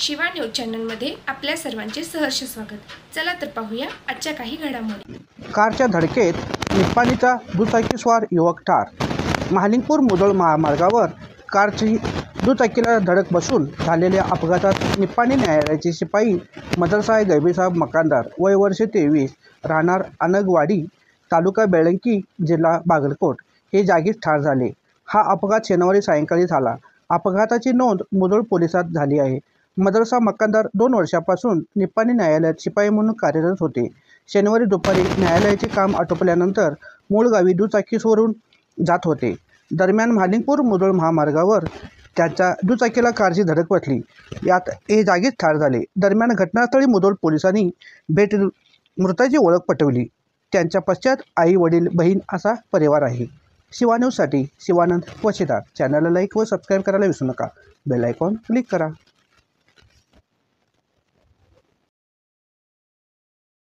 Shiva news चॅनलमध्ये आपल्या सर्वांचे सहर्ष स्वागत। चला तर पाहूया आजच्या काही घडामोडी। कारच्या धडकेत निप्पाणीचा दुचाकीस्वार युवक ठार। महालिंगपूर मुधोळ महामार्गावर कारची दुचाकीला धडक बसून झालेल्या अपघातात निप्पाणी न्यायालयाचे शिपाई मदरसा गैबीसाब मकानदार वय वर्ष 23 राहणार अनगवाडी तालुका बेळंकी जिल्हा बागलकोट हे जागीच ठार झाले। हा अपघात शनिवारी सायंकाळी झाला। अपघाताची नोंद मुधोळ पोलिसात झाली आहे। मदरसा मकानदार 2 वर्षांपासून निप्पाणी न्यायालयात शिपाई म्हणून कार्यरत होते। शनिवारी दुपारी न्यायालयाचे काम आटोपल्यानंतर मूळ गावी दुचाकीवरून जात होते। दरम्यान महालिंगपूर मुधोळ महामार्गावर त्यांच्या दुचाकीला कारची धडक बसली, यात हे जागीच ठार झाले। दरम्यान घटनास्थळी मुधोळ पोलिसांनी भेट देऊन मृताची ओळख पटवली। त्यांच्या पश्चात आई, वडील, बहीण असा परिवार आहे। शिवा न्यूजसाठी शिवानंद वशिदार। चॅनलला लाईक व सबस्क्राईब करायला विसरू नका। बेल आयकॉन क्लिक करा।